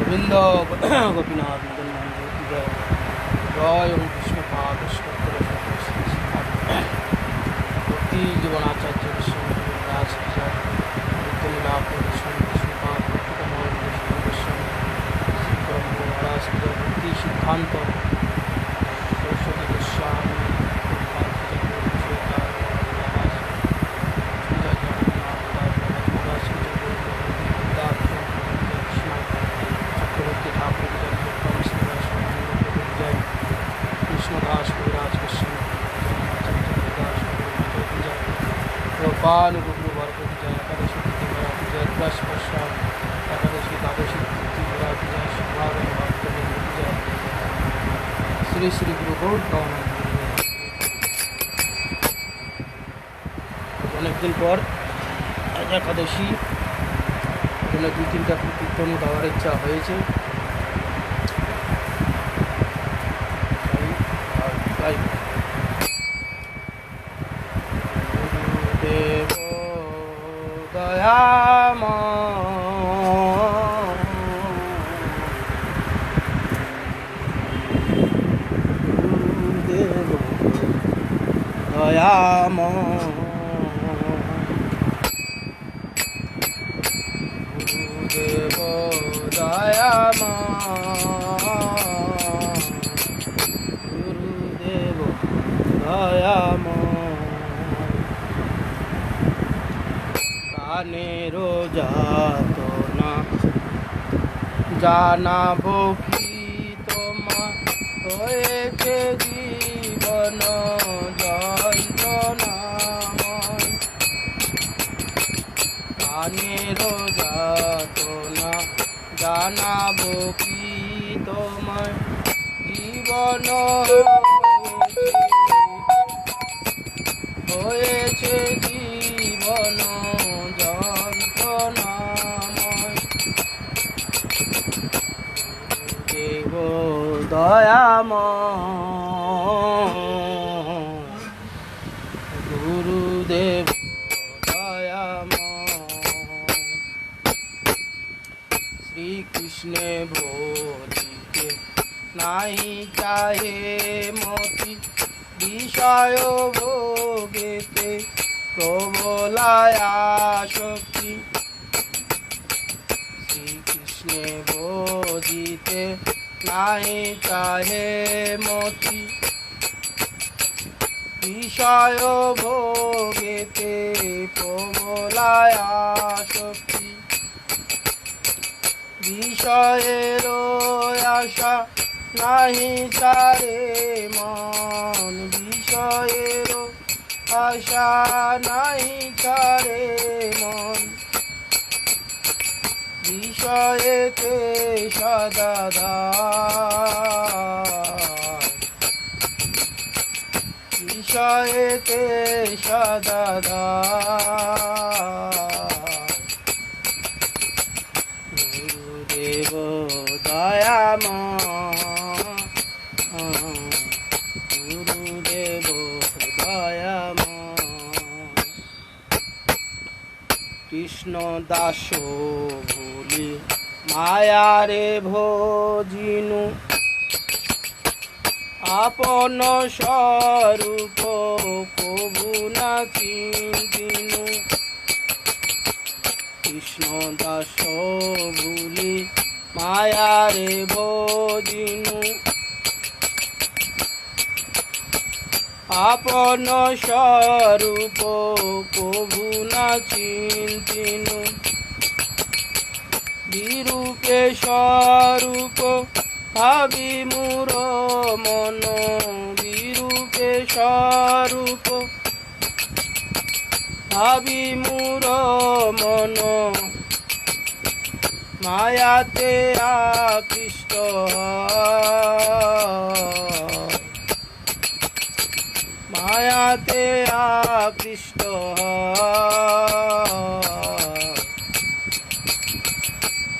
গোবিন্দ গোপীনাথ মদন জয় জয় ওম কৃষ্ণ কৃষ্ণ ভক্তি জীবন আচার্য রাজ বিদ্যলীলা ভক্তি সিদ্ধান্ত সরস্বতী গোস্বামী कृष्णदास कविराज कृष्ण गोपाल गुरु वर्ग जय एकादशी जय दश वर्षा एकादशी द्वादशी जय सुभागन भक्त जय श्री श्री गुरु गौर অনেকদিন পর একাদশী জন্য 2-3টা কীর্তন গাওয়ার ইচ্ছা হয়েছে। দেব দয়াম দেব দয়াম দেব দয়াম গুরুদেব দয়াম কানের যাতনা জানাবো কি তোমা হয়েছে জীবন যন্ত্রণাময় কানের যাতনা জানাবো কি তোমায় জীবন হয়েছে জীবন যন্ত্রণাময় দেব দয়াময় গুরুদেব দয়াময় শ্রীকৃষ্ণে ভজিতে নাই চাহে মতি বিষয় ভোগেতে প্রবলায় আসক্তি শ্রীকৃষ্ণে ভজিতে নাই চাহে মতি বিষয় ভোগেতে প্রবলায় আসক্তি বিষয়ের আশা নাহি চারে মন বিষয়ের আশা নাহি চারে মন বিষয়েতে সদা বিষয়েতে সদা গুরুদেব দয়াময় গুরুদেব দয়াময় কৃষ্ণ দাস ভুলি মায়ারে ভজিনু আপন স্বরূপ কবু না চিন্তিনু কৃষ্ণ দাস ভুলি মায়ারে ভজিনু আপন স্বরূপ কবু না চিন্তিনু বিরূপে স্বরূপ ভাবি মূর মন বিরূপে স্বরূপ ভাবি মূর মন মায়াতে আকৃষ্ট মায়াতে আকৃষ্ট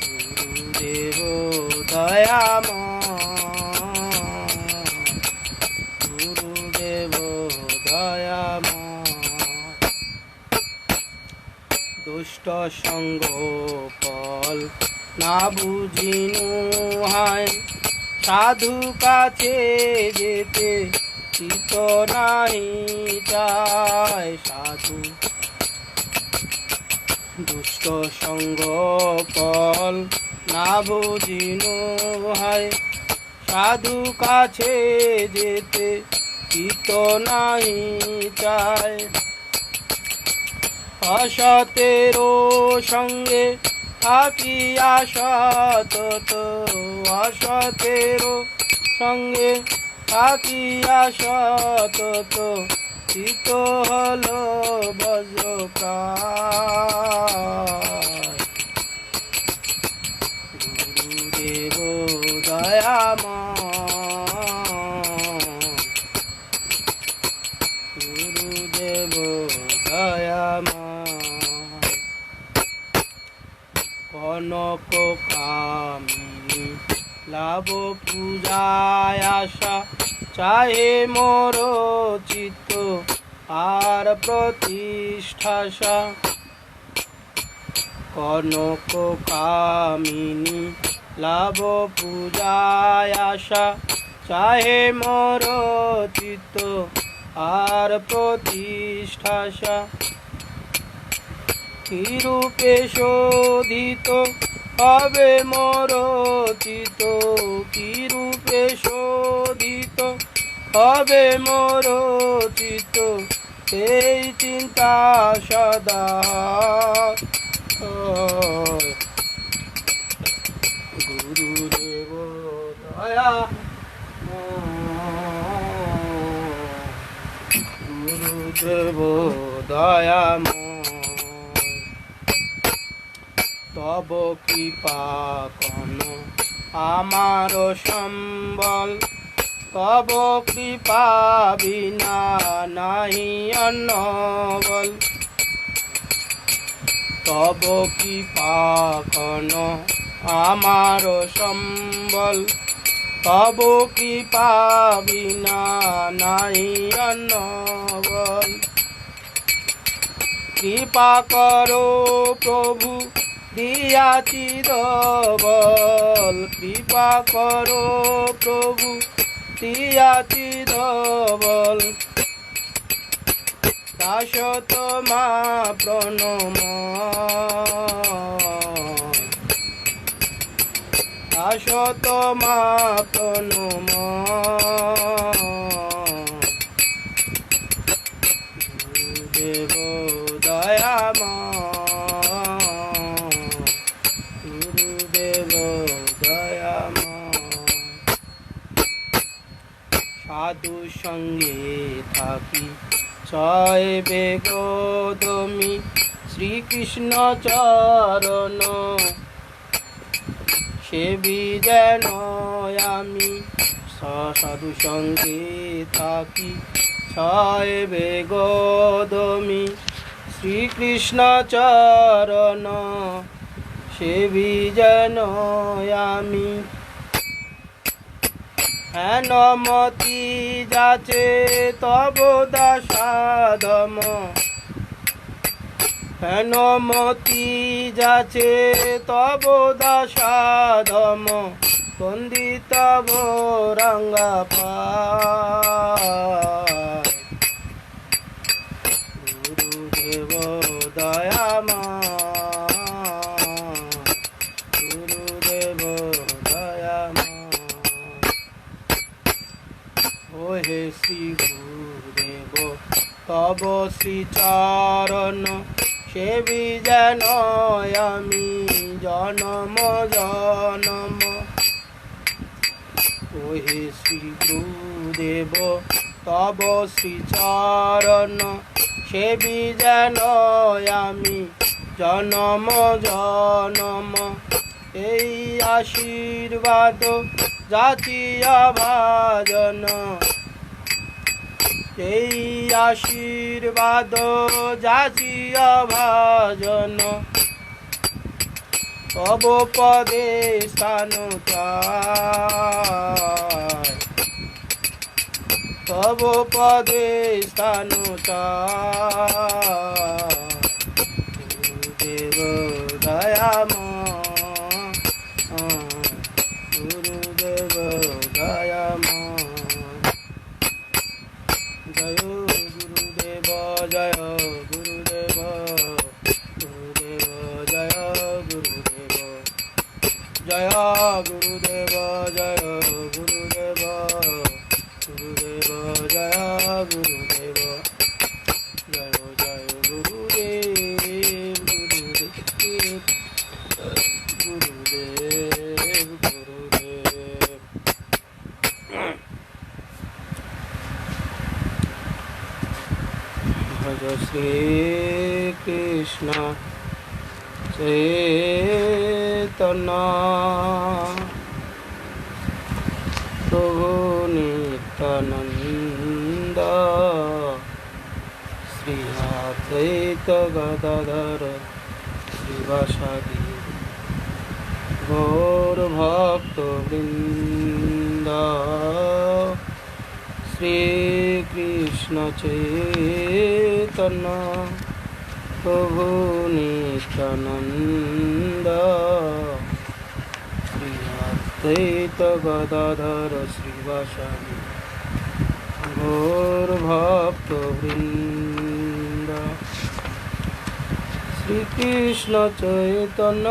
গুরুদেব দয়াময় গুরুদেব দয়াময় দুষ্ট সঙ্গ ফল না বুঝিনু হায় সাধু কাছে যেতে চিত নাহি চায় সাধু দুষ্ট সঙ্গ ফল না বুঝিনু হায় সাধু কাছে যেতে চিত নাহি চায় অসতেরো সঙ্গে থাকিয়া সতত অসতেরো সঙ্গে থাকিয়া সতত চিত হল বজ্রপ্রায় গুরুদেব দয়াময় গুরুদেব দয়াময় কনক কামিনী লাভ পূজায় আশা চাহে মোর চিত্ত আর প্রতিষ্ঠাশা কনক কামিনী লাভ পূজায় আশা চাহে মোর চিত্ত আর প্রতিষ্ঠাশা কিরূপে শোধিত হবে মোর চিত্ত কিরূপে শোধিত হবে মোর চিত্ত সেই চিন্তা সদা গুরুদেব দয়া গুরুদেব দয়াময় তব কৃপা কন আমার সম্বল তব কৃপা বিনা নাহি অন্য বল তব কৃপা কন আমার সম্বল তব কৃপা বিনা নাহি অন্য বল কৃপা করো প্রভু দিয়াছি দবল কৃপা করো প্রভু দিয়াছি দবল শাশ্বত মা প্রণময় শাশ্বত মা প্রণময় গুরুদেব দয়াময় গুরুদেব দয়াময় সাধু সঙ্গে থাকি ছয় বেগদমি শ্রীকৃষ্ণ চরণ সেবি যেন আমি সাধু সঙ্গে থাকি ছয় বেগদমি শ্রীকৃষ্ণ চরণ সেবি যেন আমি হেনমতি যাচে তব দাসাধম হেনমতি যাচে তব দাসাধম বন্দিতব রঙ্গা পায় গুরুদেব দয়াময় গুরুদেব দয়াময় ওহে শ্রী গুরুদেব তব শ্রীচরণ সেবি যেন আমি জনম জনম ওহে শ্রী গুরুদেব তব শ্রীচরণ সেবি যেন আমি জনম জনম এই আশীর্বাদ জাতীয় ভাজন এই আশীর্বাদ জাতীয় ভাজন তব পদে স্থান চায় তব পদে স্থান চায় গুরুদেব দয়াময় গুরুদেব জয় মা জয় গুরুদেব জয় গুরুদেব গুরুদেব জয় গুরুদেব জয় গুরুদেব জয় গুরুদেব গুরুদেব জয় গুরুদেব জয় জয় গুরুদেব গুরুদেব গুরুদেব গুরুদেব ভজ শ্রী কৃষ্ণ চৈতন্য প্রভু নিত্যানন্দ শ্রী অদ্বৈত গদাধর শিবাসাদি গৌর ভক্ত বৃন্দ শ্রী কৃষ্ণ চৈতন্য প্রভু নিত্যানন্দ শ্রী অদ্বৈত গদাধর শ্রীবাসাদি গৌর ভক্ত বৃন্দ শ্রীকৃষ্ণ চৈতন্য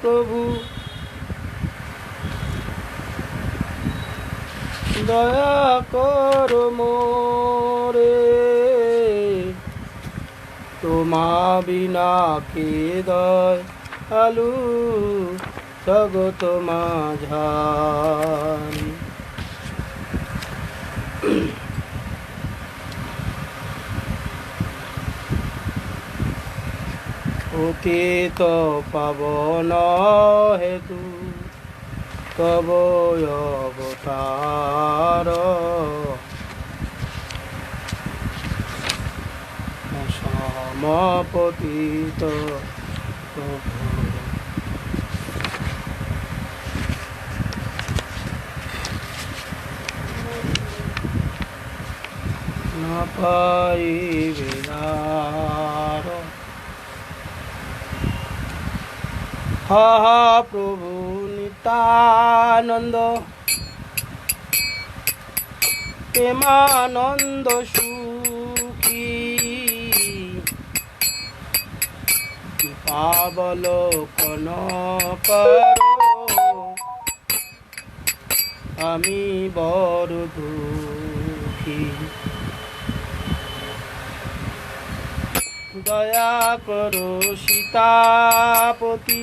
প্রভু দয়া কর মোরে তোমা বিনা কে দয়ালু জগত মাঝারি পতিত পাবন হেতু তব অবতার সমপতিত না পাইবে নার হা হা প্রভু নিত্যানন্দ প্রেমানন্দ সুখী কৃপাবলোকন করো আমি বড় দুঃখী দয়া করো সীতাপতি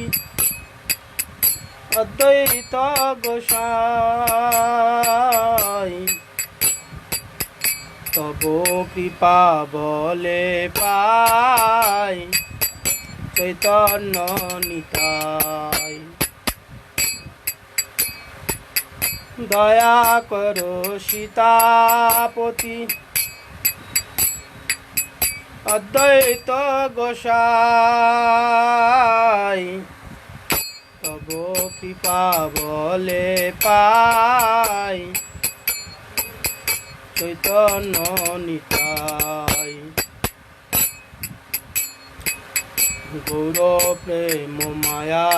অদ্বৈত গোসাই তব কৃপা বলে পাই চৈতন্য নিতাই দয়া করো সীতাপতি অদ্বৈত গোসাই তব কৃপা বলে পাই চৈতন্য নিতাই গৌর প্রেম মায়া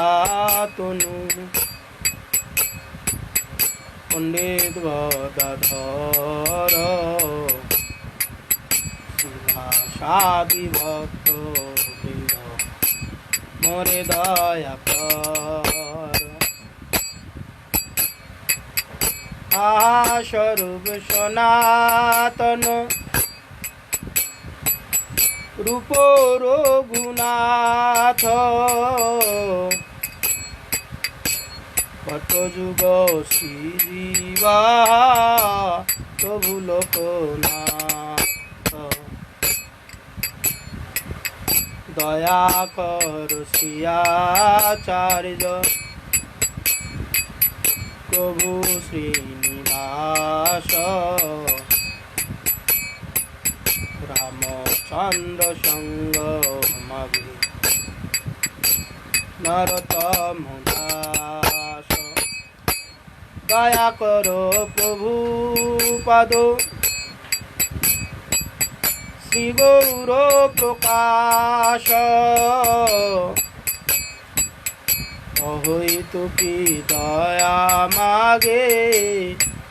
তনু পণ্ডিত গদাধর শিবাসাদি ভক্ত বৃন্দ মোরে দয়া কর স্বরূপ সনাতন রূপ রঘুনাথ কত যুগ শ্রীজীবা প্রভু লোকনাথ দয়া কর শ্রীয়াচার্য প্রভু শ্রীনিবাস রামচন্দ্র সঙ্গ মাগে নরতম দাস দয়া করো প্রভু পাদ শ্রী গৌর প্রকাশ অহৈতুকী দয়া মাগে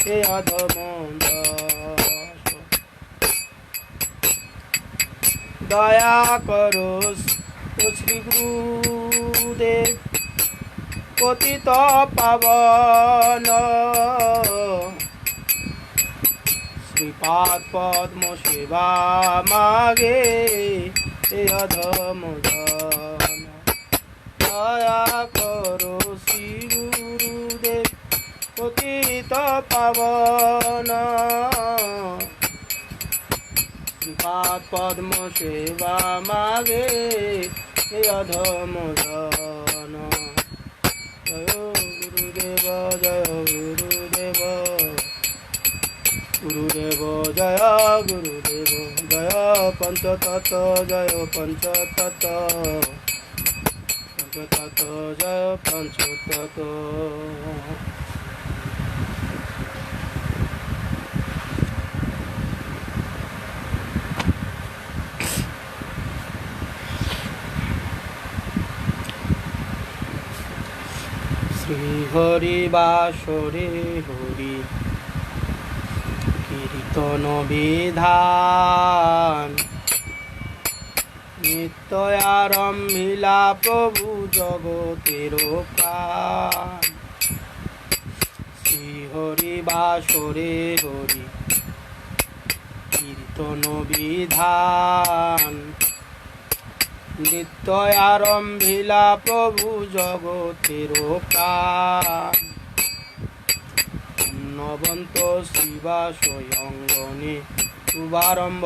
হে অধম দাস। দয়া করো শ্রী গুরুদেব পতিত পাবন, শ্রীপাদ পদ্ম সেবা মাগে হে অধম দাস। দয়া করো শ্রী গুরুদেব পতিত পাবন, শ্রীপাদ পদ্ম সেবা মাগে হে অধম দান। জয় গুরুদেব জয় গুরুদেব, গুরুদেব জয় গুরুদেব, জয় পঞ্চতত্ত্ব জয় পঞ্চতত্ত্ব, পঞ্চতত্ত্ব জয় পঞ্চতত্ত্ব। শ্রী হরি বাসরে হরি কীর্তন বিধান, নিত্য আরম্ভিলা প্রভু জগতের প্রাণ। শ্রী হরি বাসরে হরি কীর্তন বিধান, নিত্য আরম্ভিলা প্রভু জগতের প্রাণ। পুণ্যবন্ত শিবা স্বয়ংগণে শুভারম্ভ,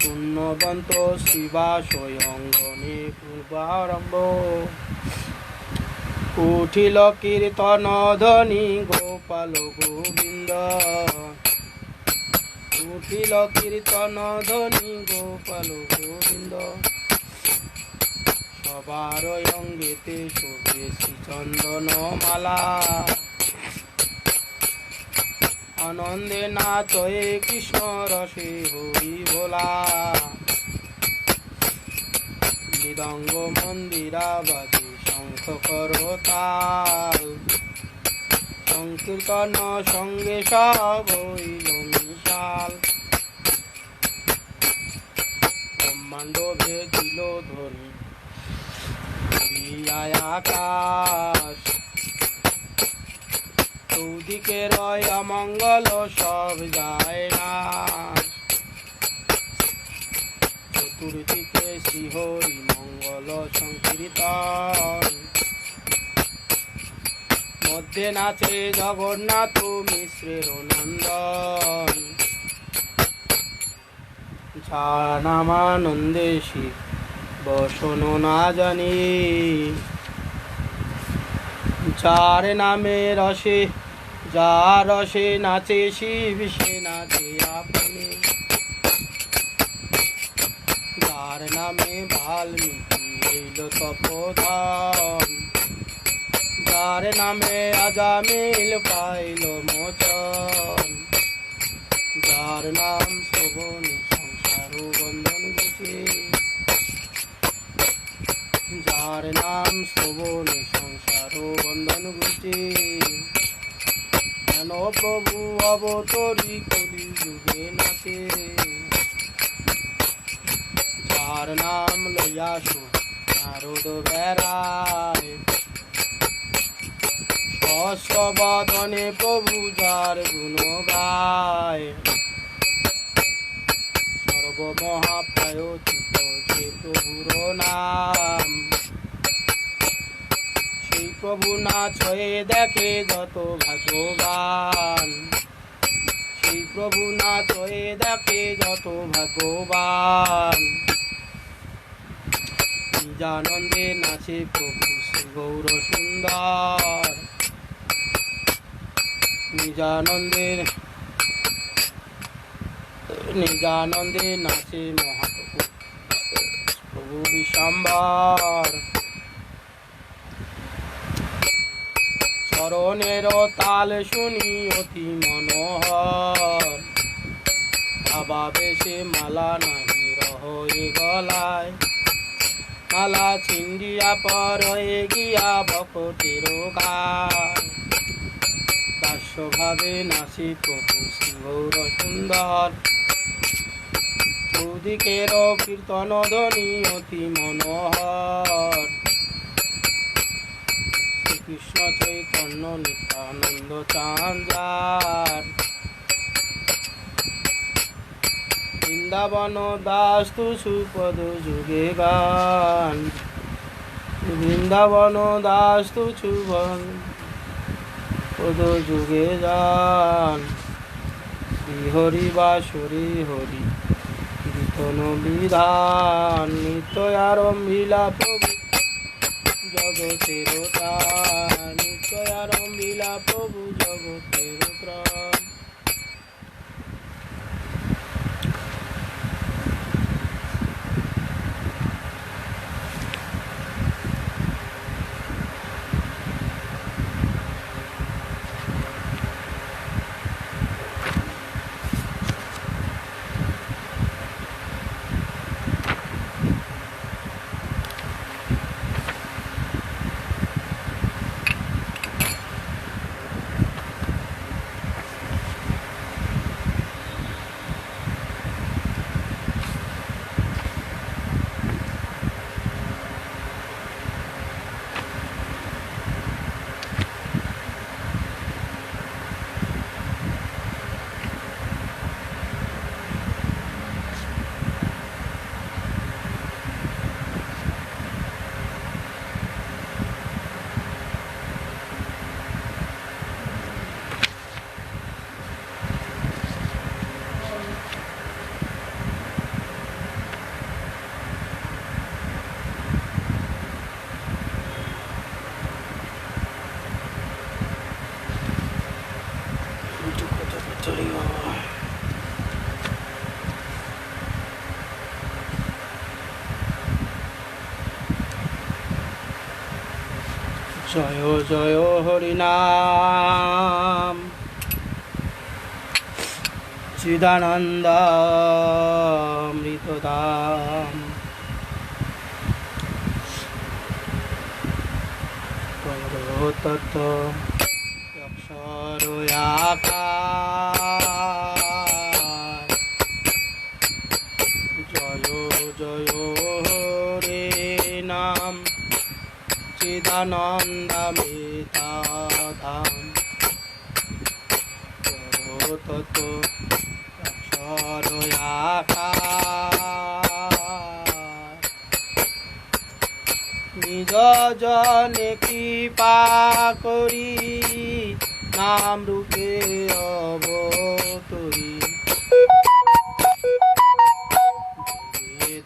পুণ্যবন্ত শিবা স্বয়ংগণে শুভারম্ভ। উঠিল কীর্তন ধ্বনি গোপাল গোবিন্দ, উঠিল কীর্তন ধ্বনি গোপাল গোবিন্দ। সবার অঙ্গেতে শোভে শ্রীচন্দন মালা, আনন্দে নাচয়ে কৃষ্ণ রসে হরি ভোলা। মৃদঙ্গ মন্দিরা বাজে শঙ্খ করতাল, সংকীর্তন সঙ্গে সব হইল মিশাল। ব্রহ্মাণ্ড ভেদিল ধ্বনি হরিয়ায় আকাশ, চৌদিকে রয় অমঙ্গল সব যায় না। চতুর্দিকে শ্রীহরি মঙ্গল সংকীর্তন, মধ্যে নাচে জগন্নাথ মিশ্রের নন্দন। যার নামানন্দে শিব বসন না জানি, যার নামে রসে যার রসে নাচে শিব সে নাচে আপনি। যার নামে বাল্মীকি হইল তপোধন, যার নামে আজামিল পাইল মোচন। যার নাম শ্রবণে সংসার বন্ধন ঘুচে, যার নাম শ্রবণে সংসার বন্ধন ঘুচে। যেন প্রভু অবতরী কলি যুগে নাচে, যার নাম লইয়া নারদ বেড়ায়। সহস্রবদনে প্রভু যার গুণ গায়, সর্বমহাপ্রায়চিত যে প্রভুর নাম। সেই প্রভু নাচ হয়ে দেখে যত ভাগ্যবান, সেই প্রভু নাচ হয়ে দেখে যত ভাগ্যবান। নিজানন্দে নাচে প্রভু শ্রী গৌর সুন্দর, নিজানন্দে নিজানন্দে নাচে মহাপ্রভু প্রভু বিশ্বম্বর। চরণের তাল শুনি অতি মনোহর, বাবা বেশে মালা নাহি রহে গলায়। মালা ছিন্দিয়া পর হয়ে গিয়া ভকতের গায় দাস্যভাবে নাচি প্রভু শ্রীগৌর সুন্দর চৌদিকের কীর্তন ধ্বনি অতি মনোহর শ্রীকৃষ্ণ চৈতন্য নিত্যানন্দ চাঁদার বৃন্দাবন দাস তু সুপদ যুগে গান বৃন্দাবন দাস তু সুপদ যুগে গান শ্রীহরি বাসুরি হরি কীর্তন বিধান নিত্য আরম্ভিলা প্রভু জগতের প্রাণ নিত্য আরম্ভিলা প্রভু জগতের প্রাণ। জয় জয় হরিনাম চিদানন্দ অমৃতধাম তত্ত্ব অক্ষর আকার জয় জয় হরে নাম চিদানন্দমৃতধাম তত্ত্ব অক্ষর আকার নিজ জনে কৃপা করি নাম রূপে অবতরি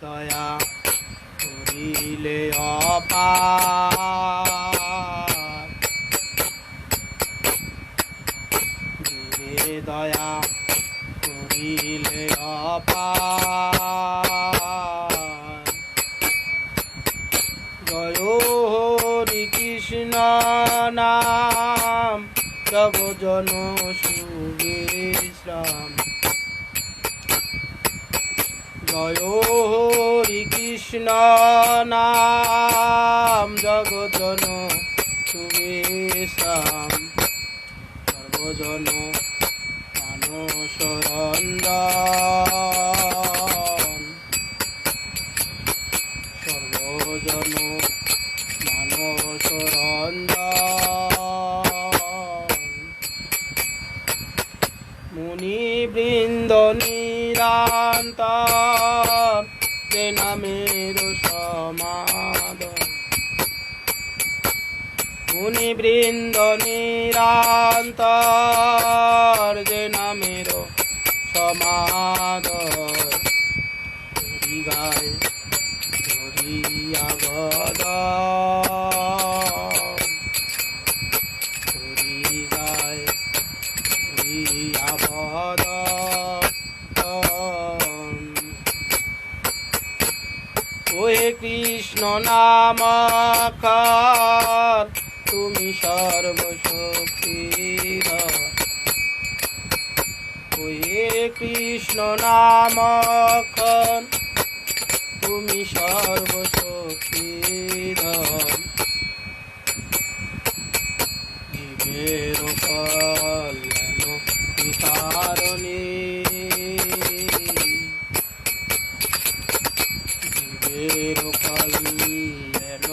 দয়া করিলে অপার দয়া করিলে অপার জয় হরি কৃষ্ণ নাম জগজন সুবিশ্রাম জয় হরি কৃষ্ণ নাম জগজন সুবিশ্রাম সর্বজন মানসরঞ্জন সর্বজন মানসরঞ্জন মুনিবৃন্দ নিরান্তর যে নামের সমাদর মুনিবৃন্দ নিরান্তর যে নামের সমাদর হরি গায় হরিয়া গদ হরি গায় হরিয়া বদ ওহে কৃষ্ণ নামাক্ষর তুমি সর্বশক্তির ওহে কৃষ্ণ নামাক্ষর তুমি সর্বশক্তিধর জীবের কল্যাণ বিতারণে জীবের কল্যাণ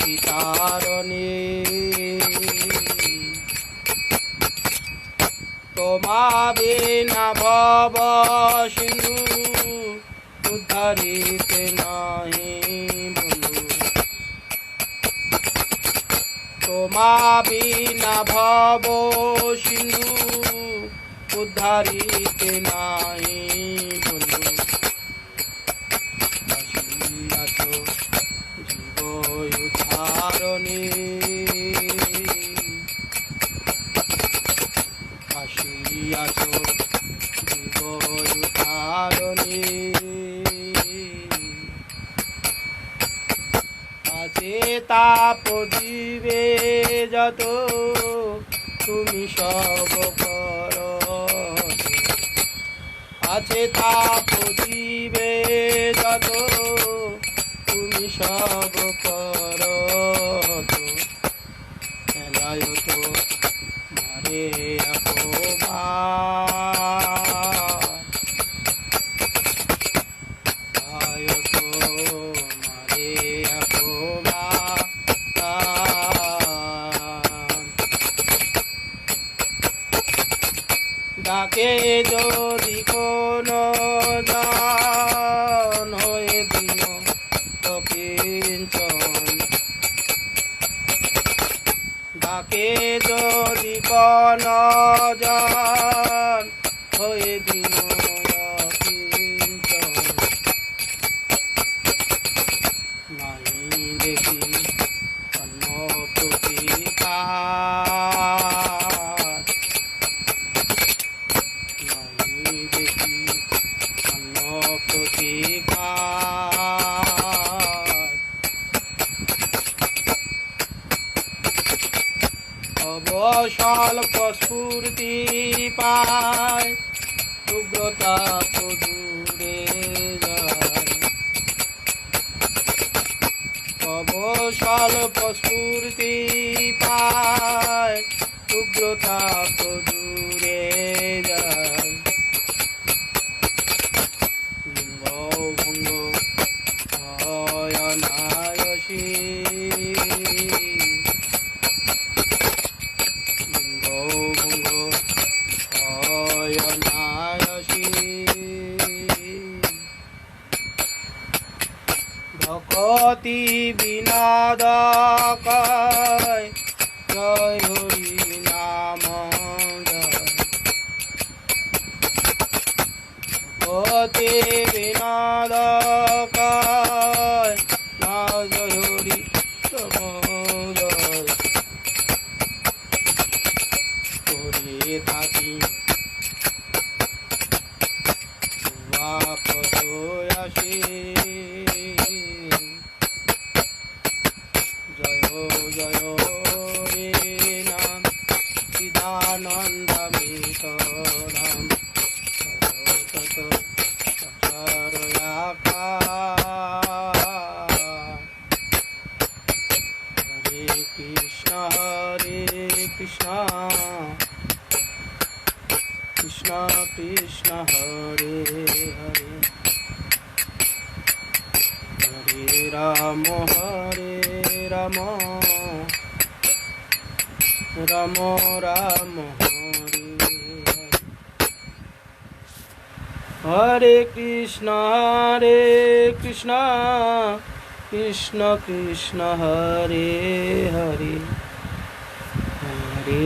বিতারণে তোমা বিনা ভব সিন্ধু উদ্ধারিতে নাহি বন্ধু তোমা বিনা ভব সিন্ধু উদ্ধারিতে নাহি বন্ধু আসিয়াছ জীব উদ্ধারণে আসিয়াছ জীব উদ্ধারণে আছে তাপ দিবে যত তুমি সব কর আছে তাপ দিবে যত তুমি সব কর খেলায় তো মারে ডাকে যদি কোনো জন হয়ে দিন কিঞ্চন ডাকে যদি কোনো জন হয়ে দিন কিঞ্চন নাহি দেখি অন্য প্রতিকার দেখি অন্য প্রতিকার অবসল্প স্ফূর্তি পায় উগ্রতা তো দূরে যায় অবসল্প স্ফূর্তি পায় উগ্রতা তো দূরে যায় লিঙ্গ ভঙ্গ হয় অনায়াসী লিঙ্গ ভঙ্গ হয় অনায়াসী ভকতি বিনোদকায় জয় হরি নাম জয় ভকতি বিনোদকায় না জয় হরি নাম জয় করে থাকি বাপত আসি জয় জয় রে নাম চিদানন্দমিত ধাম তত হরে কৃষ্ণ কৃষ্ণ কৃষ্ণ হরে হরে হরে রাম রাম রাম হরে হরে কৃষ্ণ কৃষ্ণ কৃষ্ণ হরে হরে হরে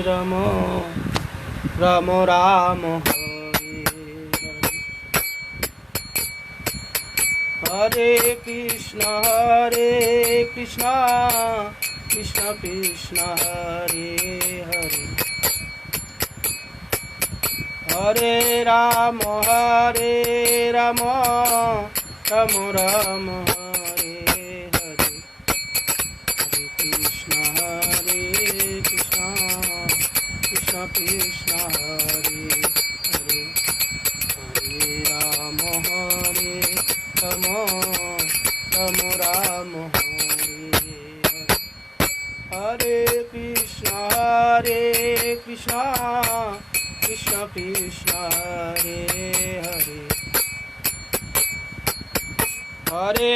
রাম রাম রাম হরে হরে হরে কৃষ্ণ কৃষ্ণ কৃষ্ণ হরে হরে হরে রাম রাম রাম হরে হরে হরে কৃষ্ণ কৃষ্ণ কৃষ্ণ হরে হরে হরে রাম হরে Hare Krishna Krishna Krishna Hare Hare Hare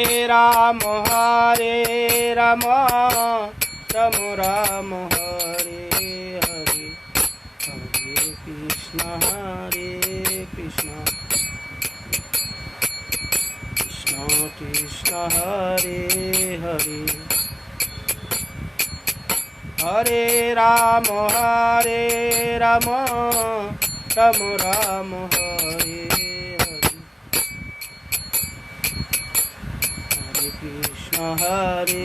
Rama Rama Rama Hare Hare Hare Krishna Krishna Krishna Hare Hare Hare Rama Rama Rama Hare Hare Hare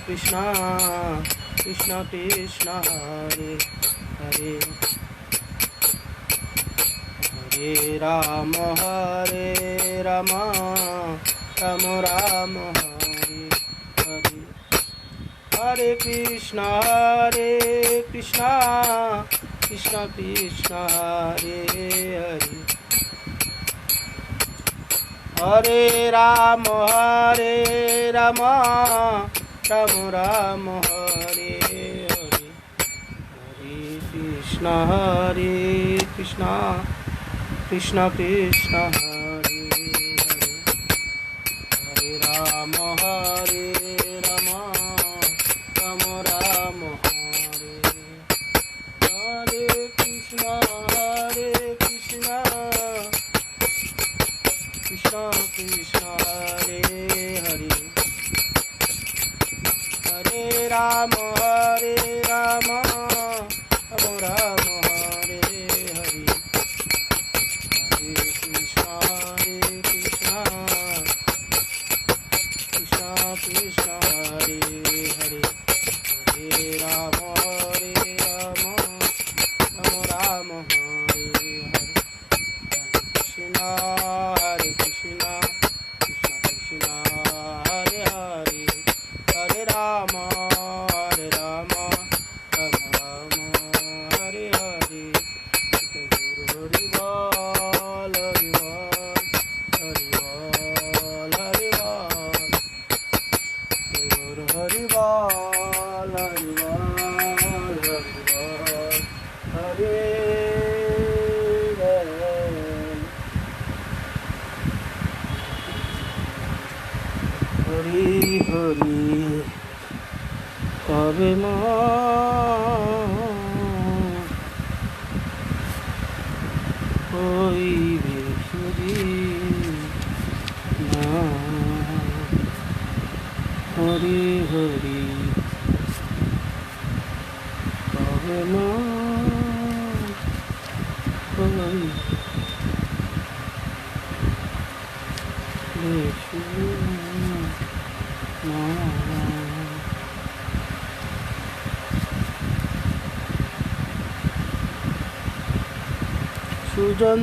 Krishna Krishna Krishna Hare Hare Hare Rama Rama Rama Hare Hare Hare Krishna Krishna Krishna Hare Hare Hare Rama Rama Rama Hare Hare Hare Krishna Krishna Krishna Hare Hare Hare Rama Rama Rama Hare Hare Krishna Krishna Krishna Hare Hare Hare Rama Rama Rama Hare Hare Hare Krishna Krishna Hare Hare Hare Rama Rama Rama Hare Hare Hare Krishna Krishna Hare Hare Hare Rama Rama Rama Hare Hare Guru Hari Bol Hari Bol Hari Bol Guru Hari Bol Hari Bol Hari Hari Hari Kave Ma Koi Vishuri Na Hari Hari Kave Ma Koi Vishuri Na Sujan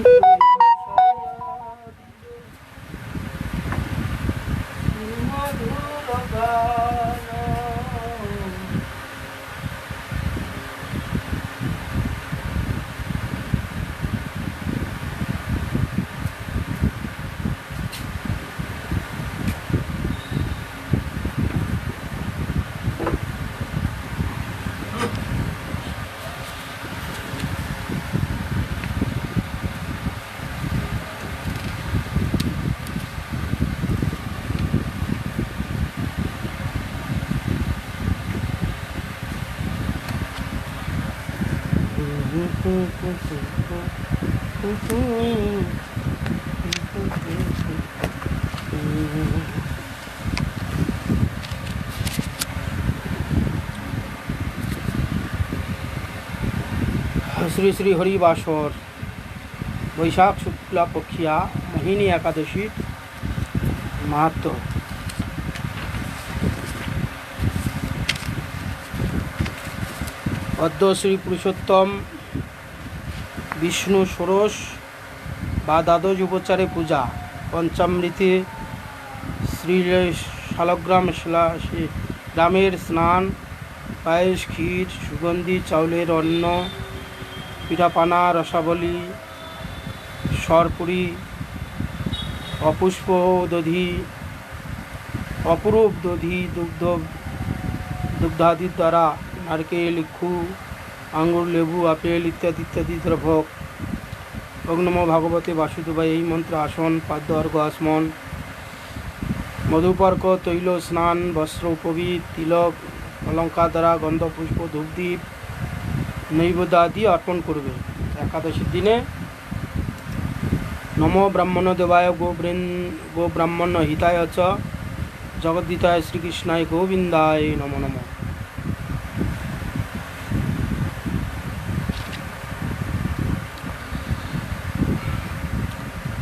Shri Shri হরিবাসর বৈশাখ শুক্লা পক্ষিয়া মোহিনী একাদশী মাহাত্ম্য। অদ্য শ্রী পুরুষোত্তম বিষ্ণু ষোড়শ বা দ্বাদশ উপচারে পূজা পঞ্চামৃতে শ্রী শালগ্রাম গ্রামের স্নান, পায়েস, ক্ষীর, সুগন্ধি চাউলের অন্ন, পিঠাপানা, রসাবলী, সরপুরি, অপুষ্প দধি, অপরূপ দধি, দুগ্ধ দুগ্ধাদির দ্বারা নারকেল, ইক্ষু, আঙ্গুর, লেবু, আপেল ইত্যাদি ইত্যাদি দ্রব্য। ওং নমো ভাগবতে বাসুদেবায়। এই মন্ত্র আসন, পাদ্য অর্ঘ আসমন, মধুপর্ক, তৈল স্নান, বস্ত্র উপবিদ, তিলক, অলঙ্কার দ্বারা গন্ধ, পুষ্প, ধূপদীপ, নৈবেদ্য আদি অর্পণ করবে। একাদশীর দিনে নমো ব্রাহ্মণ দেবায় গো ব্রাহ্মণ হিতায় চ জগদ্দিতায় শ্রীকৃষ্ণায় গোবিন্দায় নমো নমঃ।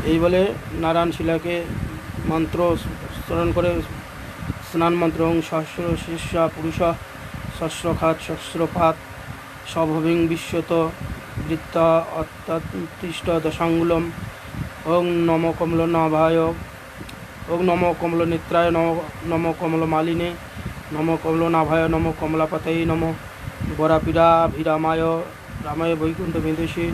এই বলে নারায়ণ শিলাকে মন্ত্র স্মরণ করে স্নান মন্ত্র ওং সহস্র শিষ্যা পুরুষ সহস্রখাত সহস্রপাত সভবিং বিশ্বত বৃত্ত অত্যুষ্ট দশাঙ্গুলম ওং নম কমল নাভায় ওং নম কমল নেত্রায় নম কমল মালিনে নম কমল নাভায় নম কমলাপতয়ে নম বরাপিরাভিরামায় রামায় বৈকুণ্ঠ বিদেশে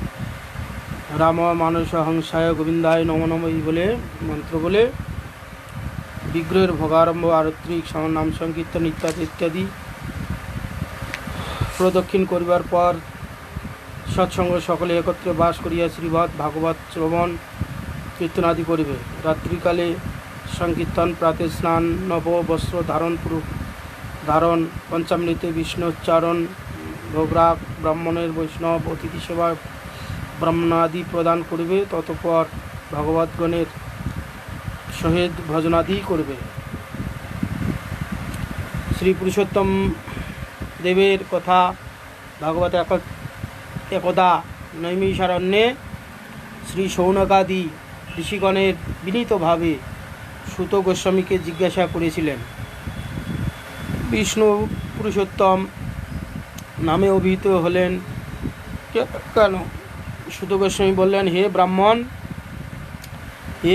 রাম মানস হংসায় গোবিন্দায় নম নম। এই বলে মন্ত্র বলে বিগ্রহের ভোগারম্ভ, আরত্রিক নাম সংকীর্তন ইত্যাদি ইত্যাদি প্রদক্ষিণ করিবার পর সৎসঙ্গ সকলে একত্রে বাস করিয়া শ্রীমদ্ ভাগবত শ্রবণ কীর্তনাদি করিবে। রাত্রিকালে সংকীর্তন, প্রাতে স্নান, নব বস্ত্র ধারণ, পঞ্চামৃতে বিষ্ণুচ্চারণ, ভোগরাগ, ব্রাহ্মণের বৈষ্ণব অতিথি সেবা ব্রাহ্মণাদি প্রদান করিবে। ততপর ভগবৎগণের সহিত ভজনাদি করবে। শ্রী পুরুষোত্তম দেবের কথা ভাগবত একদা নৈমিষারণ্যে শ্রী শৌনকাদি ঋষিগণের বিনীতভাবে সুত গোস্বামীকে জিজ্ঞাসা করেছিলেন, বিষ্ণু পুরুষোত্তম নামে অভিহিত হলেন কেন? সুত গোস্বামী বললেন, হে ব্রাহ্মণ,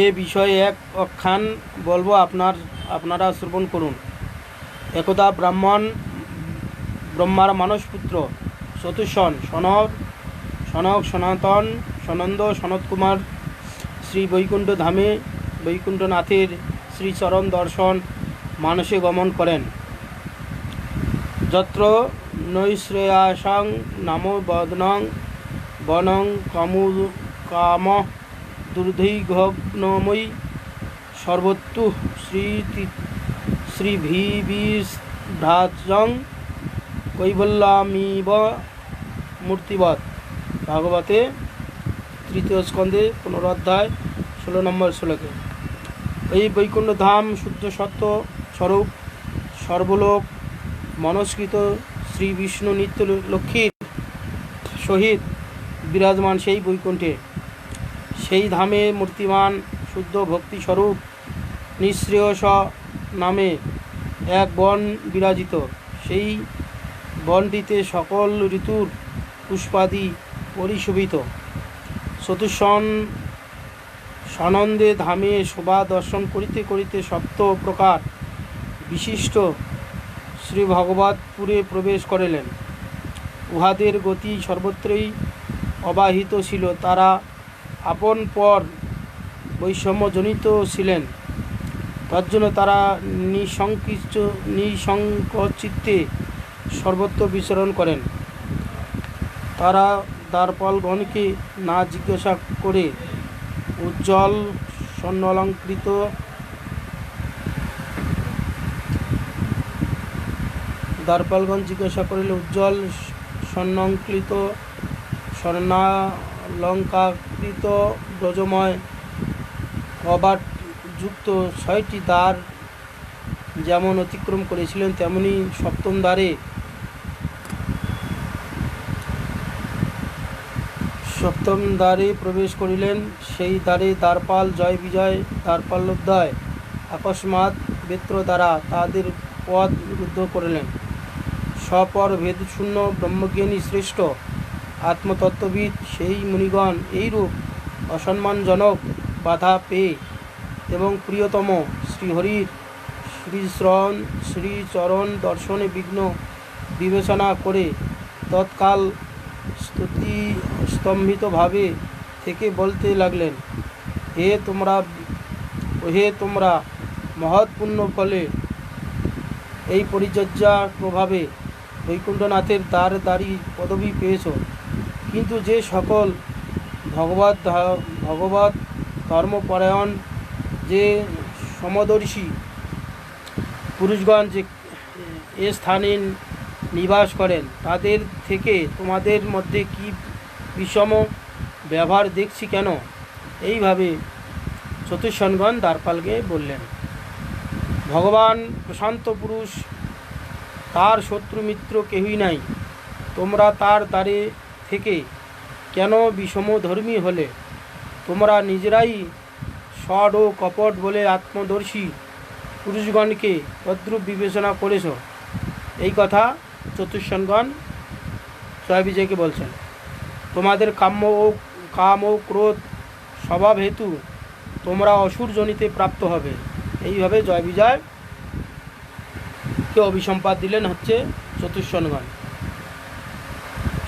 এ বিষয়ে এক অখ্যান বলবো, আপনারা শ্রবণ করুন। একদা ব্রহ্মার মানসপুত্র চতুষ্ষণ সনক, সনাতন, সনন্দ, সনৎকুমার শ্রী বৈকুণ্ঠ ধামে বৈকুণ্ঠনাথের শ্রীচরণ দর্শন মানসে গমন করেন। যত্র নৈশ্রেয়াসাং নাম বনং কাম দুর্ধৈঘগ্নময়ী সর্বত্তু শ্রীভিবিভ্রাজং কৈবল্যামিব মূর্তিবৎ। ভাগবতে তৃতীয় স্কন্ধে 15 অধ্যায় 16 নম্বর শ্লোকে। এই বৈকুণ্ঠ ধাম শুদ্ধ সত্য স্বরূপ সর্বলোক মনস্কৃত শ্রী বিষ্ণু নিত্য লক্ষ্মীর সহিত বিরাজমান সেই বৈকুণ্ঠে, সেই ধামে মূর্তিমান শুদ্ধ ভক্তিস্বরূপ নিঃশ্রেয়স নামে এক বন বিরাজিত। সেই বনটিতে সকল ঋতুর পুষ্পাদি পরিশোভিত। চতুষ্ষণ সানন্দে ধামে শোভা দর্শন করিতে করিতে সপ্ত প্রকার বিশিষ্ট শ্রী ভগবতপুরে প্রবেশ করিলেন। উহাদের গতি সর্বত্রই অবাহিত ছিল। তারা আপন পর বৈষম্যজনিত ছিলেন। তজ্জন্য তারা নিঃসংকোচিত্তে সর্বত্র বিচরণ করেন। তারা দ্বারপালগণকে না জিজ্ঞাসা করে উজ্জ্বল স্বর্ণালঙ্কৃত দ্বারপালগণ জিজ্ঞাসা করিলে উজ্জ্বল স্বর্ণালঙ্কাকৃত ব্রজময় কবাটযুক্ত 6টি দ্বার যেমন অতিক্রম করেছিলেন, তেমনি সপ্তম দ্বারে প্রবেশ করিলেন। সেই দ্বারে দ্বারপাল জয় বিজয় দ্বারপালোদয় অকস্মাৎ বেত্র দ্বারা তাদের পথ রুদ্ধ করিলেন। স্বপর ভেদশূন্য ব্রহ্মজ্ঞানী শ্রেষ্ঠ আত্মতত্ত্ববিদ সেই মুনিগণ এইরূপ অসম্মানজনক বাধা পেয়ে এবং প্রিয়তম শ্রীহরির শ্রীচরণ দর্শনে বিঘ্ন বিবেচনা করে তৎকাল স্তম্ভিতভাবে থেকে বলতে লাগলেন, হে তোমরা মহৎ পুণ্য ফলে এই পরিচর্যার প্রভাবে বৈকুণ্ঠনাথের দ্বারি পদবী পেয়েছ। কিন্তু যে সকল ভগবত ধর্মপরায়ণ, যে সমদর্শী পুরুষগণ যে এ স্থানে নিবাস করেন, তাদের থেকে তোমাদের মধ্যে কি বিষম ব্যবহার দেখছি কেন? এইভাবে চতুষ্ষণগণ দ্বারপালকে বললেন। ভগবান প্রশান্ত পুরুষ, তার শত্রু মিত্র কেহই নাই। তোমরা তার দ্বারে থেকে কেন বিষমধর্মী হলে? তোমরা নিজেরাই ষড ও কপট বলে আত্মদর্শী পুরুষগণকে তদ্রূপ বিবেচনা করেছ। এই কথা চতুষ্ষণগণ জয়বিজয়কে বলছেন। তোমাদের কাম ও ক্রোধ স্বভাব হেতু তোমরা অসুর জনিতে প্রাপ্ত হবে। এইভাবে জয়বিজয়কে অভিসম্পাদ দিলেন হচ্ছে চতুষ্ষণগণ।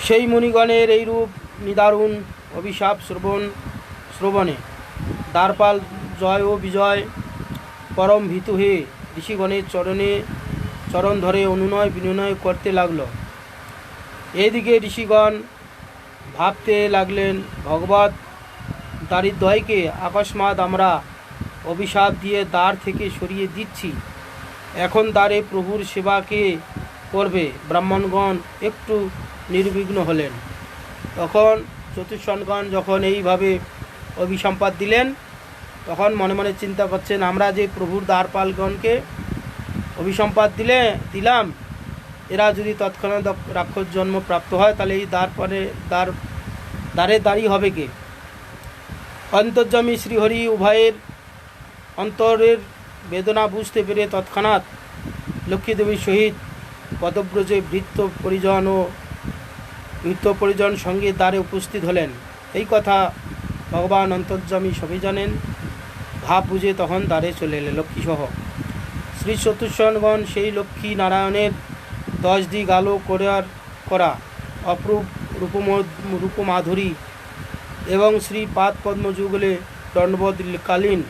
সেই মুনিগণের এইরূপ নিদারুণ অভিশাপ শ্রবণে দ্বারপাল জয় ও বিজয় পরম ভীতু হয়ে ঋষিগণের চরণ ধরে অনুনয় বিনয় করতে লাগল। এদিকে ঋষিগণ ভাবতে লাগলেন, ভগবত দারিদ্রয়কে আকস্মাৎ আমরা অভিশাপ দিয়ে দ্বার থেকে সরিয়ে দিচ্ছি, এখন দ্বারে প্রভুর সেবা কে করবে? ব্রাহ্মণগণ একটু নির্বিঘ্ন হলেন। তখন চতুষ্ষণগণ যখন এইভাবে অভিসম্পাদ দিলেন, তখন মনে মনে চিন্তা করছেন, আমরা যে প্রভুর দ্বারপালগণকে অভিসম্পাদ দিলাম, এরা যদি তৎক্ষণাৎ রাক্ষস জন্ম প্রাপ্ত হয়, তাহলে এই দ্বারে দাঁড়ি হবে কে? অন্তর্যামী শ্রীহরি উভয়ের অন্তরের বেদনা বুঝতে পেরে তৎক্ষণাৎ লক্ষ্মীদেবীর সহিত পদব্রজে ভৃত্য পরিজন সঙ্গে দ্বারে উপস্থিত হলেন। এই কথা ভগবান অন্তর্যামী সবই জানেন। ভাব বুঝে তখন দ্বারে চলে এলেন লক্ষ্মীসহ। শ্রী চতুষ্ষণগণ সেই লক্ষ্মী নারায়ণের 10 দিক আলো করা অপরূপ রূপমাধুরী এবং শ্রী পাদ পদ্ম যুগলে দণ্ডবোধকালীন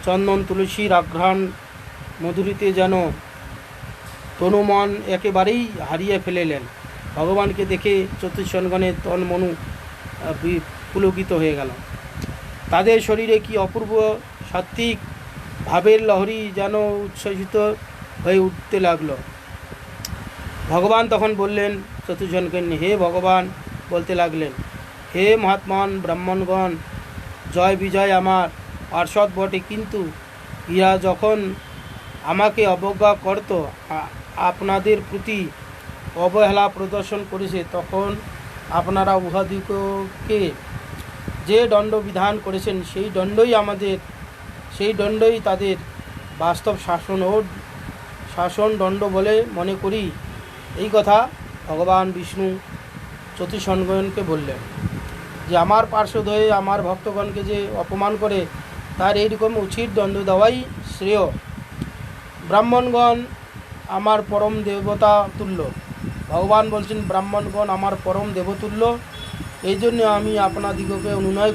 চন্দন তুলসীর আঘ্রাণ মধুরীতে যেন তনুমন একেবারেই হারিয়ে ফেলেলেন। ভগবানকে দেখে চতুষ্ষণগণের তন মনু পুলকিত হয়ে গেল। তাদের শরীরে কি অপূর্ব সাত্ত্বিক ভাবের লহরী যেন উচ্ছ্বসিত হয়ে উঠতে লাগলো। ভগবান তখন বললেন চতুষ্ষণকে, হে ভগবান, বলতে লাগলেন, হে মহাত্মান ব্রাহ্মণগণ, জয় বিজয় আমার পার্ষদ বটে, কিন্তু ইহা যখন আমাকে অবজ্ঞা করত, আপনাদের প্রতি অবহেলা প্রদর্শন করেছে, তখন আপনারা উহাদিকে যে দণ্ড বিধান করেছেন, সেই দণ্ডই তাদের বাস্তব শাসন দণ্ড বলে মনে করি। এই কথা ভগবান বিষ্ণু চতুষ্ষণগণকে বললেন যে আমার পার্শ্বদ হয়ে আমার ভক্তগণকে যে অপমান করে, তার এইরকম উচিত দণ্ড দেওয়াই শ্রেয়। ব্রাহ্মণগণ আমার পরম দেবতা তুল্য। ভগবান বলছেন, ব্রাহ্মণগণ আমার পরম দেবতুল্য। এই জন্য আমি আপনাদিগকে অনুনয়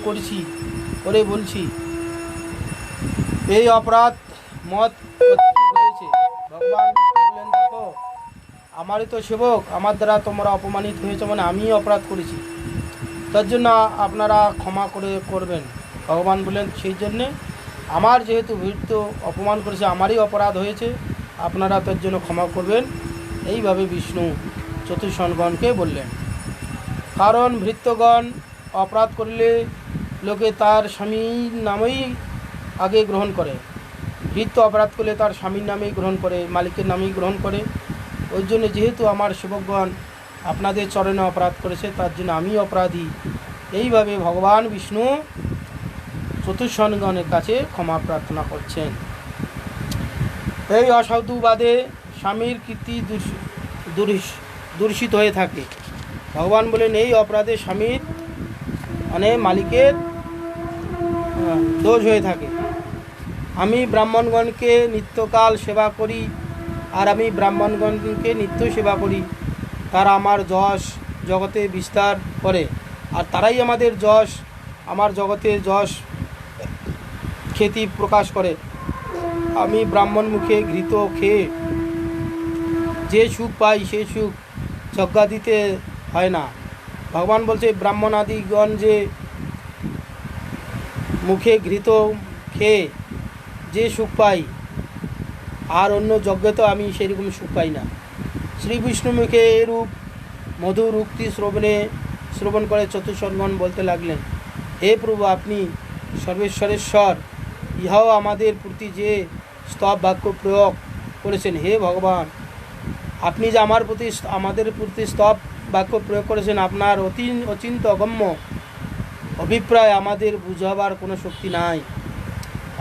করে বলছি, এই অপরাধ মত হয়েছে। ভগবান বললেন, দেখো, আমারই তো সেবক, আমার দ্বারা তোমরা অপমানিত হয়েছে, মানে আমি অপরাধ করেছি, তার জন্য আপনারা ক্ষমা করবেন। ভগবান বললেন, সেই জন্যে আমার যেহেতু ভৃত্য অপমান করেছে, আমারই অপরাধ হয়েছে, আপনারা তার জন্য ক্ষমা করবেন। এইভাবে বিষ্ণু চতুষ্ষণগণকে বললেন। কারণ ভৃত্যগণ অপরাধ করলে লোকে তার স্বামীর নামেই আগে গ্রহণ করে। ভৃত্য অপরাধ করলে তার স্বামীর নামেই গ্রহণ করে, মালিকের নামেই গ্রহণ করে। ওই জন্য যেহেতু আমার সেবকগণ আপনাদের চরণে অপরাধ করেছে, তার জন্য আমি অপরাধী। এইভাবে ভগবান বিষ্ণু চতুষ্ষণগণের কাছে ক্ষমা প্রার্থনা করছেন। এই অসাধুবাদে স্বামীর কীর্তি দূষিত হয়ে থাকে। ভগবান বলেন, এই অপরাধে স্বামীর মালিকের দোষ হয়ে থাকে। আমি ব্রাহ্মণগণকে নিত্যকাল সেবা করি, আর আমি ব্রাহ্মণগণকে নিত্য সেবা করি। তারা আমার যশ জগতে বিস্তার করে, আর তারাই আমার জগতে যশ খ্যাতি প্রকাশ করে। আমি ব্রাহ্মণ মুখে ঘৃত খেয়ে যে সুখ পাই সেই সুখ যজ্ঞাদিতে হয় না। ভগবান বলছে ব্রাহ্মণাদিগণ যে মুখে ঘৃত খেয়ে যে সুখ পাই, আর অন্য যজ্ঞে তো আমি সেরকম সুখ পাই না। শ্রী বিষ্ণু মুখে এরূপ মধুর উক্তি শ্রবণ করে চতুষ্ষণগণ বলতে লাগলেন, হে প্রভু, আপনি সর্বেশ্বরেশ্বর, ইহাও আমাদের প্রতি যে স্তব বাক্য প্রয়োগ করেছেন, হে ভগবান, আপনি যে আমাদের প্রতি স্তব বাক্য প্রয়োগ করেছেন, আপনার অচিন্ত অগম্য অভিপ্রায় আমাদের বুঝাবার কোনো শক্তি নাই।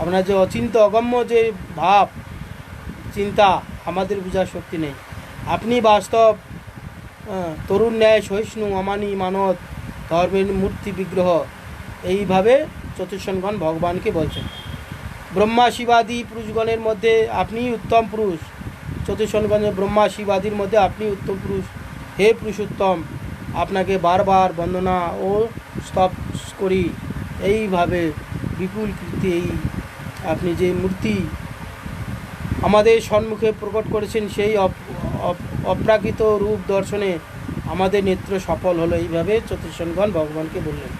আপনার যে অচিন্ত অগম্য যে ভাব চিন্তা, আমাদের বোঝার শক্তি নেই। আপনি বাস্তব তরুণ ন্যায় সহিষ্ণু অমানি মানত ধর্মের মূর্তি বিগ্রহ, এইভাবে চতুষ্ষণগণ ভগবানকে বলছেন। ব্রহ্মা শিবাদি পুরুষগণের মধ্যে আপনি উত্তম পুরুষ। চতুষ্ষণগণের ব্রহ্মা শিবাদির মধ্যে আপনি উত্তম পুরুষ। হে পুরুষোত্তম, আপনাকে বারবার বন্দনা ও স্তব করি। এইভাবে বিপুল কীর্তি এই আপনি যে মূর্তি আমাদের সম্মুখে প্রকট করেছেন, সেই অপ্রাকৃত রূপ দর্শনে আমাদের নেত্র সফল হলো। এইভাবে চতুষ্ষণগণ ভগবানকে বললেন।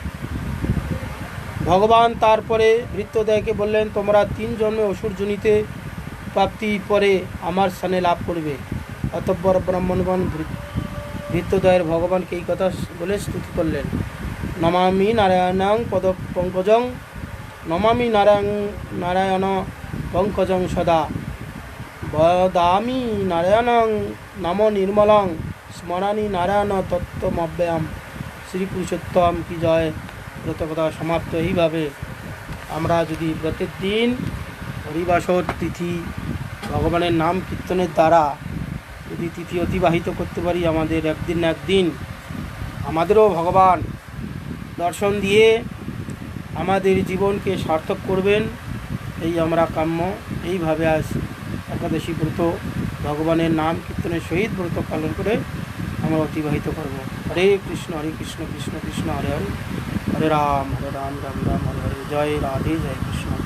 ভগবান তারপরে ভৃত্যদ্বয়কে বললেন, তোমরা 3 জন্মে অসুর জনিতে প্রাপ্তি পরে আমার স্থানে লাভ করবে। অতঃপর ব্রাহ্মণগণ ভৃত্যদ্বয়ের ভগবানকে এই কথা বলে স্তুতি করলেন। নমামি নারায়ণং পঙ্কজং, নমামি নারায়ণ পঙ্কজং সদা, বদামি নারায়ণং নাম নির্মলং, স্মরানি নারায়ণ তত্ত্বমব্যয়ম। শ্রী পুরুষোত্তম কি জয়। ব্রতকথা সমাপ্ত। এইভাবে আমরা যদি প্রত্যেক দিন হরিবাসর তিথি ভগবানের নাম কীর্তনের দ্বারা যদি তিথি অতিবাহিত করতে পারি, আমাদের একদিন না একদিন আমাদেরও ভগবান দর্শন দিয়ে আমাদের জীবনকে সার্থক করবেন, এই আমরা কাম্য। এইভাবে আজ একাদশী ব্রত ভগবানের নাম কীর্তনের সহিত ব্রত পালন করে আমরা অতিবাহিত করব। হরে কৃষ্ণ কৃষ্ণ কৃষ্ণ হরে হরে, হরে রাম রাম রাম হরে হরে। জয় রাধে, জয় কৃষ্ণ।